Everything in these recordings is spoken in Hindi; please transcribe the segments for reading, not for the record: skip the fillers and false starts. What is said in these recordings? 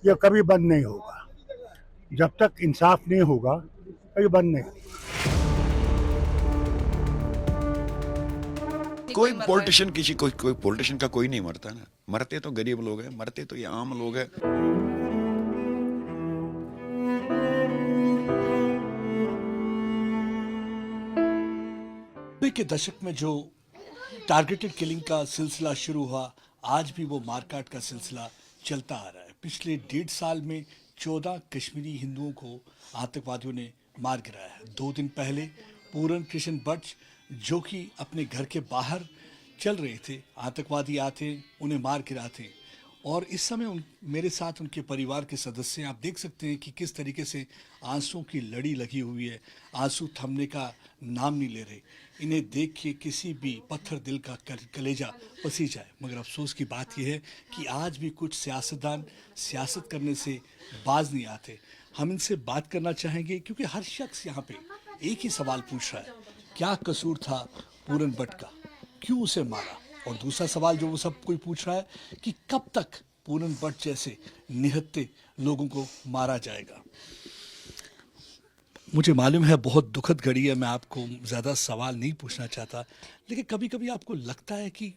ये कभी बंद नहीं होगा। जब तक इंसाफ नहीं होगा कभी बंद नहीं होगा। कोई पॉलिटिशियन किसी कोई पॉलिटिशियन का कोई नहीं मरता ना। मरते तो गरीब लोग हैं, मरते तो ये आम लोग हैं। 90 के दशक में जो टारगेटेड किलिंग का सिलसिला शुरू हुआ, आज भी वो मारकाट का सिलसिला चलता आ रहा है। पिछले 1.5 साल में 14 कश्मीरी हिंदुओं को आतंकवादियों ने मार गिराया है। 2 दिन पहले पूरन कृष्ण भट्ट जो कि अपने घर के बाहर चल रहे थे, आतंकवादी आते उन्हें मार गिराते। और इस समय मेरे साथ उनके परिवार के सदस्य हैं। आप देख सकते हैं कि किस तरीके से आंसुओं की लड़ी लगी हुई है, आंसू थमने का नाम नहीं ले रहे। इन्हें देख के किसी भी पत्थर दिल का कलेजा पसी जाए। मगर अफसोस की बात यह है कि आज भी कुछ सियासतदान सियासत करने से बाज नहीं आते। हम इनसे बात करना चाहेंगे क्योंकि हर शख्स यहाँ पे एक ही सवाल पूछ रहा है, क्या कसूर था पूरन भट्ट का, क्यों उसे मारा? और दूसरा सवाल जो वो सब कोई पूछ रहा है कि कब तक पूरन भट्ट जैसे निहत्थे लोगों को मारा जाएगा। मुझे मालूम है बहुत दुखद घड़ी है, मैं आपको ज़्यादा सवाल नहीं पूछना चाहता, लेकिन कभी कभी आपको लगता है कि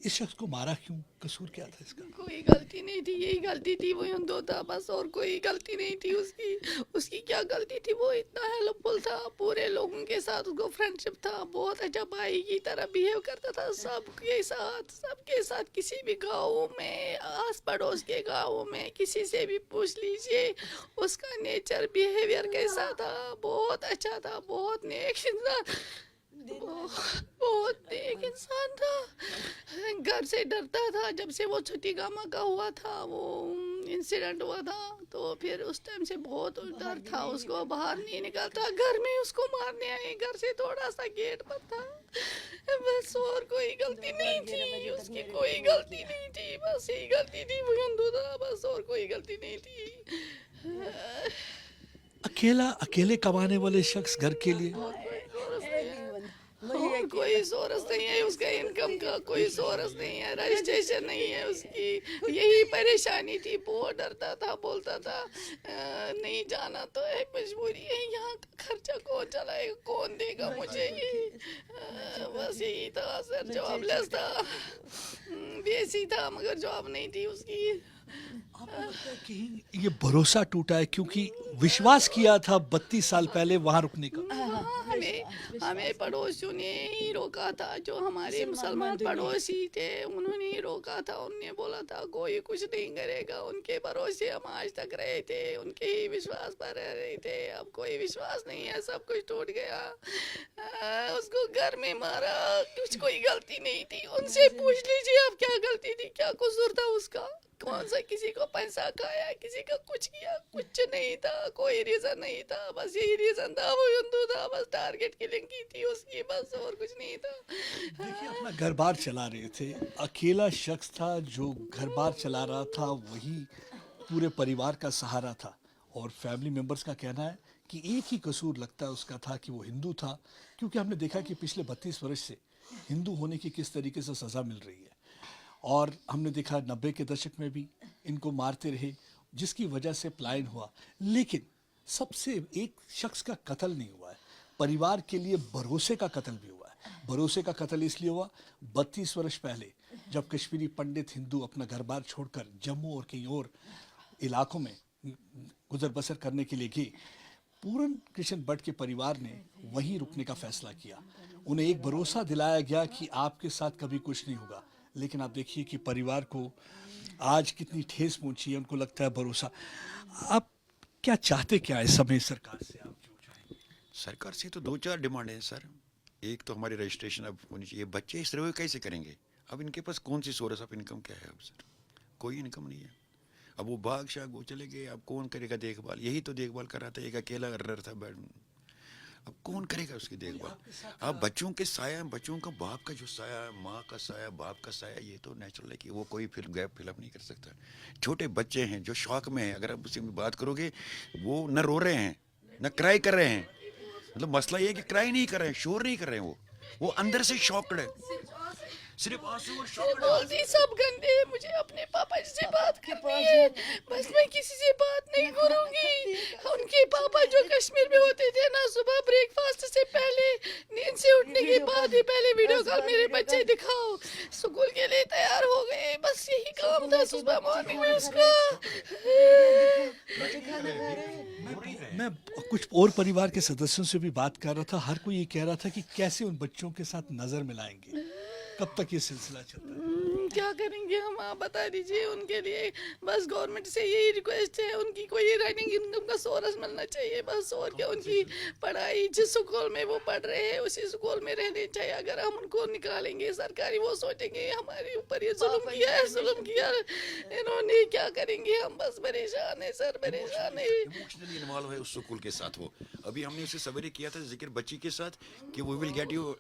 इस शख्स को मारा क्यों, कसूर क्या था इसका? कोई गलती नहीं थी, यही गलती थी, वो यूं दो था बस, और कोई गलती नहीं थी उसकी। उसकी क्या गलती थी? वो इतना हेल्पफुल था, पूरे लोगों के साथ उसको फ्रेंडशिप था, बहुत अच्छा भाई की तरह बिहेव करता था सबके साथ। किसी भी गाँव में, आस पड़ोस के गाँव में किसी से भी पूछ लीजिए उसका नेचर बिहेवियर कैसा था। बहुत अच्छा था, बहुत नेक इंसान, बहुत नेक इंसान था। घर से डरता था जब से वो छठी गामा का हुआ था, वो इंसिडेंट हुआ था, तो फिर उस टाइम से बहुत डर था उसको, बाहर नहीं निकलता। घर में उसको मारने आए, घर से थोड़ा सा गेट पर था बस, और कोई गलती नहीं थी उसकी, कोई गलती नहीं थी, बस यही गलती थी, वो हिंदू था बस, और कोई गलती नहीं थी। अकेले कमाने वाले शख्स घर के लिए कोई सोर्स नहीं है उसका, इनकम का कोई सोर्स नहीं है, रजिस्ट्रेशन नहीं है उसकी, यही परेशानी थी। बहुत डरता था, बोलता था नहीं जाना तो है, मजबूरी है, यहाँ का खर्चा कौन चलाएगा, कौन देगा मुझे ये। बस यही था सर, जॉबलेस था, बेसी था, मगर जॉब नहीं थी उसकी। आपको लगता है कि ये भरोसा टूटा है क्योंकि विश्वास किया था 32 साल पहले वहां रुकने का? हमें पड़ोसियों ने ही रोका था, जो हमारे मुसलमान पड़ोसी थे उन्होंने ही रोका था। उन्होंने बोला था कोई कुछ नहीं करेगा, उनके भरोसे हम आज तक रहे थे, उनके ही विश्वास पर रह रहे थे। अब कोई विश्वास नहीं है, सब कुछ टूट गया। उसको घर में मारा, कुछ कोई गलती नहीं थी। उनसे पूछ लीजिए अब क्या गलती थी, क्या कसूर था उसका, कौन सा किसी को पैसा खाया, किसी का कुछ किया, कुछ नहीं था, कोई रीजन नहीं था, बस यही रीजन था, वो हिंदू था, बस टारगेट किलिंग की थी उसकी, बस और कुछ नहीं था। देखिए अपना घर बार चला रहे थे, अकेला शख्स था जो घर बार चला रहा था, वही पूरे परिवार का सहारा था। और फैमिली मेंबर्स का कहना है कि एक ही कसूर लगता है उसका था कि वो हिंदू था, क्योंकि हमने देखा कि पिछले 32 वर्ष से हिंदू होने की किस तरीके से सज़ा मिल रही है। और हमने देखा 90 के दशक में भी इनको मारते रहे, जिसकी वजह से पलायन हुआ। लेकिन सबसे एक शख्स का कत्ल नहीं हुआ है, परिवार के लिए भरोसे का कत्ल भी हुआ है। भरोसे का कत्ल इसलिए हुआ 32 वर्ष पहले जब कश्मीरी पंडित हिंदू अपना घर बार छोड़कर जम्मू और कहीं और इलाकों में गुजर बसर करने के लिए गए, पूरन कृष्ण भट्ट के परिवार ने वहीं रुकने का फैसला किया। उन्हें एक भरोसा दिलाया गया कि आपके साथ कभी कुछ नहीं होगा। लेकिन आप देखिए कि परिवार को आज कितनी ठेस पहुंची है, उनको लगता है भरोसा। आप क्या चाहते, क्या इस समय सरकार से आप जो चाहेंगे? सरकार से तो 2-4 डिमांड है सर। एक तो हमारी रजिस्ट्रेशन अब होनी चाहिए। बच्चे इस सर्वे कैसे करेंगे? अब इनके पास कौन सी सोर्स ऑफ इनकम क्या है? अब सर कोई इनकम नहीं है। अब वो बाग शाग वो चले गए, अब कौन करेगा देखभाल? यही तो देखभाल कर रहा था, एक अकेला कर रहा था बेड। अब कौन करेगा उसकी देखभाल? अब बच्चों के साया, बच्चों का बाप का जो साया, माँ का साया, बाप का साया, ये तो नेचुरल है कि वो कोई गैप फिलअप नहीं कर सकता। छोटे बच्चे हैं जो शौक में हैं, अगर आप उससे बात करोगे वो न रो रहे हैं न क्राई कर रहे हैं। मतलब मसला ये है कि क्राई नहीं कर रहे हैं, शोर नहीं कर रहे हैं, वो अंदर से शॉक्ड है। सिर्फ आंसू और मैं शौक बोलती सब गंदे हैं, मुझे अपने पापा जी से बात करनी है, बस मैं किसी से बात नहीं करूंगी। उनके पापा जो कश्मीर में होते थे ना, सुबह ब्रेकफास्ट से पहले, नींद से उठने के बाद ही पहले वीडियो कॉल मेरे बच्चे दिखाओ, स्कूल के लिए तैयार हो गए, बस यही काम था सुबह मॉर्निंग में उसका। मैं कुछ और परिवार के सदस्यों से भी बात कर रहा था, हर कोई ये कह रहा था कि कैसे उन बच्चों के साथ नजर मिलाएंगे, कब तक ये सिलसिला चलता है। क्या करेंगे हम, आप बता दीजिए। उनके लिए बस गवर्नमेंट से यही रिक्वेस्ट है, उनकी कोई रनिंग इनकम का सोर्स मिलना चाहिए बस, और क्या। उनकी पढ़ाई जिस स्कूल में वो पढ़ रहे हैं उसी स्कूल में रहने चाहिए। अगर हम उनको निकालेंगे सरकारी, वो सोचेंगे हमारे ऊपर ये जुल्म किया है, जुल्म किया इन्होंने, क्या करेंगे हम, बस परेशान है सर, परेशान है। इमोशनली इन्वॉल्व है उस स्कूल के साथ। वो अभी हमने उसे सवेरे किया था जिक्र बच्ची के साथ कि वो will get you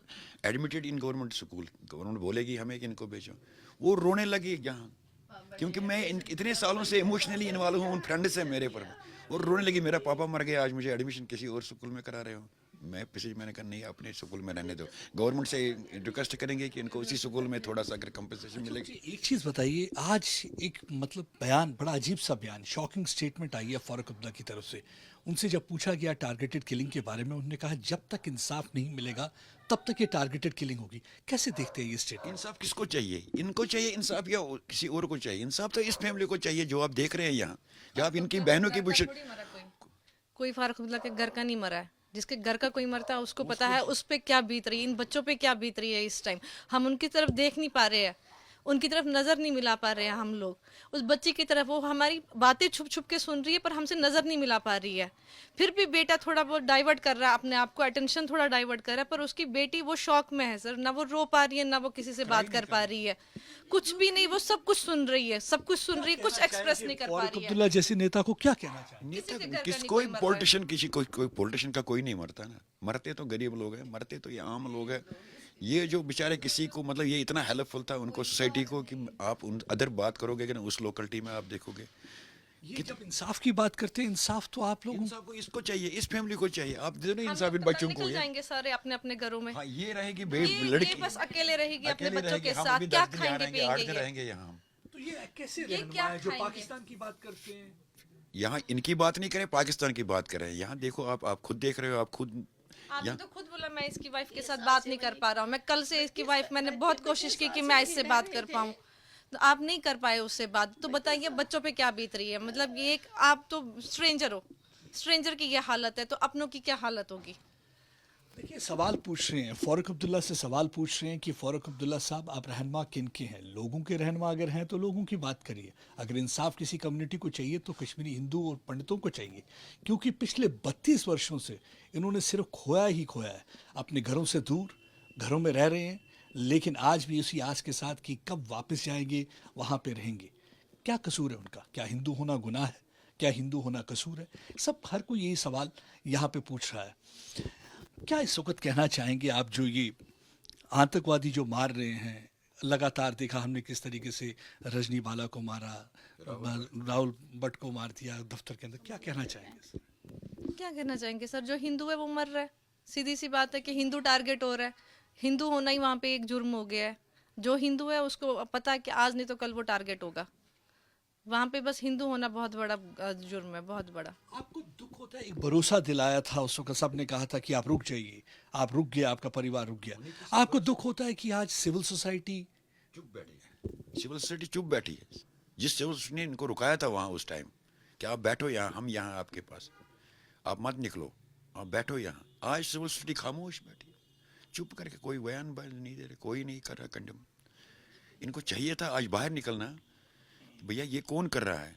admitted in government school, government बोलेगी हमें कि इनको भेजो। वो रोने लगी यहाँ, क्योंकि मैं इतने सालों से इमोशनली इन्वॉल्व हूँ उन फ्रेंड से मेरे पर। वो रोने लगी, मेरा पापा मर गया, आज मुझे एडमिशन किसी और स्कूल में करा रहे हो। मैं पिछले मैंने कहा नहीं, अपने स्कूल में रहने दो, गवर्नमेंट से रिक्वेस्ट करेंगे कि इनको उसी स्कूल में थोड़ा सा अगर कंपनसेशन मिलेगी। एक चीज़ बताइए, आज एक मतलब बयान, बड़ा अजीब सा बयान, शॉकिंग स्टेटमेंट आई है फारूक अब्दुल्ला की तरफ से। उनसे जब पूछा गया टारगेटेड किलिंग के बारे में, उन्होंने कहा जब तक इंसाफ नहीं मिलेगा तब तक ये टारगेटेड किलिंग होगी। कैसे देखते हैं ये स्टेटमेंट? इंसाफ किसको चाहिए? इनको चाहिए इंसाफ या किसी और को चाहिए इंसाफ? तो इस फैमिली को चाहिए जो आप देख रहे हैं यहाँ, जब आप इनकी बहनों की कोई फारूक अब्दुल्ला के घर का नहीं मरा है। जिसके घर का कोई मरता है उसको पता है उस पे क्या बीत रही है, इन बच्चों पे क्या बीत रही है इस टाइम। हम उनकी तरफ देख नहीं पा रहे हैं, उनकी तरफ नज़र नहीं मिला पा रहे हैं हम लोग। उस बच्ची की तरफ वो हमारी बातें छुप छुप के सुन रही है पर हमसे नज़र नहीं मिला पा रही है। फिर भी बेटा थोड़ा बहुत डाइवर्ट कर रहा है अपने आप को, अटेंशन थोड़ा डाइवर्ट कर रहा है, पर उसकी बेटी वो शौक में है सर, ना वो रो पा रही है ना वो किसी से बात कर पा रही है, कुछ भी नहीं। वो सब कुछ सुन रही है, सब कुछ सुन रही है, कुछ एक्सप्रेस नहीं कर पा फारूक रही है। अब्दुल्ला जैसे नेता को क्या कहना चाहिए? किसी के घर का किस नहीं कोई कोई मर रहा है। पॉलिटिशियन, किसी कोई पॉलिटिशियन का कोई नहीं मरता ना। मरते तो गरीब लोग हैं, मरते तो ये आम लोग हैं। ये जो बेचारे किसी को मतलब ये इतना हेल्पफुल था उनको सोसाइटी को कि आप उन अदर बात करोगे कि ना उस लोकलिटी में आप देखोगे। ये जब इंसाफ की बात करते हैं, इंसाफ तो आप लोगों इंसाफ को इसको चाहिए, इस फैमिली को चाहिए। आप दे दो हम इंसाफ इन लोग तो बच्चों कल को। निकल जाएंगे सारे अपने अपने घरों में। हाँ ये रहेगी ये लड़की बस अकेले रहेगी अपने अकेले बच्चों रहेगी। के हम साथ, अभी क्या 10 दिन यहाँ खाएंगे रहेंगे, 8 दिन पिएंगे ये? रहेंगे यहाँ हम। तो ये कैसे ये रहनुमा क्या है जो खाएंगे? पाकिस्तान की बात करते हैं? यहाँ इनकी बात नहीं करें, पाकिस्तान की बात करें। यहाँ देखो आप खुद देख रहे हो, आप खुद आपने तो खुद बोला मैं इसकी वाइफ के साथ बात नहीं कर पा रहा हूँ। मैं कल से इसकी वाइफ, मैंने बहुत कोशिश की कि मैं इससे बात कर पाऊँ, तो आप नहीं कर पाए उससे बात। तो बताइए बच्चों पे क्या बीत रही है। मतलब ये एक, आप तो स्ट्रेंजर हो, स्ट्रेंजर की ये हालत है तो अपनों की क्या हालत होगी। देखिए, सवाल पूछ रहे हैं फारूक अब्दुल्ला से, सवाल पूछ रहे हैं कि फारूक अब्दुल्ला साहब आप रहनुमा किन के हैं? लोगों के रहनुमा अगर हैं तो लोगों की बात करिए। अगर इंसाफ किसी कम्युनिटी को चाहिए तो कश्मीरी हिंदू और पंडितों को चाहिए, क्योंकि पिछले 32 वर्षों से इन्होंने सिर्फ खोया ही खोया है। अपने घरों से दूर, घरों में रह रहे हैं, लेकिन आज भी उसी आस के साथ कि कब वापस जाएंगे, वहाँ पे रहेंगे। क्या कसूर है उनका? क्या हिंदू होना गुनाह है? क्या हिंदू होना कसूर है? सब हर कोई यही सवाल यहाँ पे पूछ रहा है। क्या इस वक्त कहना चाहेंगे आप, जो ये आतंकवादी जो मार रहे हैं, लगातार देखा हमने किस तरीके से रजनी बाला को मारा, राहुल भट्ट को मार दिया दफ्तर के अंदर, क्या कहना चाहेंगे? क्या कहना चाहेंगे सर, जो हिंदू है वो मर रहा है। सीधी सी बात है कि हिंदू टारगेट हो रहा है, हिंदू होना ही वहाँ पे एक जुर्म हो गया है। जो हिंदू है उसको पता है कि आज नहीं तो कल वो टारगेट होगा। वहाँ पे बस हिंदू होना बहुत बड़ा जुर्म है, बहुत बड़ा। आपको दुख होता है? एक भरोसा दिलाया था उस वक्त, सबने कहा था कि आप रुक जाइए, आप रुक गए, आपका परिवार रुक गया। आपको दुख होता है कि आज सिविल सोसाइटी चुप बैठी है, सिविल सोसाइटी चुप बैठी है। जिस सिविल सोसाइटी ने इनको रुकाया था वहाँ उस टाइम कि आप बैठो यहाँ, हम यहाँ आपके पास, आप मत निकलो, आप बैठो यहाँ, आज सिविल सोसाइटी खामोश बैठी, चुप करके कोई बयान नहीं दे रहे, कोई नहीं कर रहा कंडम। इनको चाहिए था आज बाहर निकलना, भैया ये कौन कर रहा है,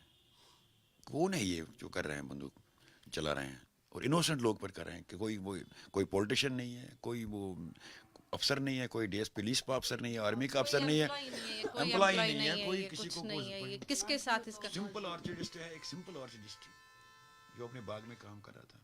कौन है ये जो कर रहे हैं, बंदूक चला रहे हैं और इनोसेंट लोग पर कर रहे हैं। कि कोई पॉलिटिशियन नहीं है, कोई वो अफसर नहीं है, कोई डीएसपी पुलिस का अफसर नहीं है, आर्मी का अफसर नहीं है, एम्प्लॉय नहीं है, कोई किसी को नहीं है। ये किसके साथ इसका सिंपल ऑर्चिडिस्ट है, एक सिंपल ऑर्चिडिस्ट जो अपने बाग में काम कर रहा था।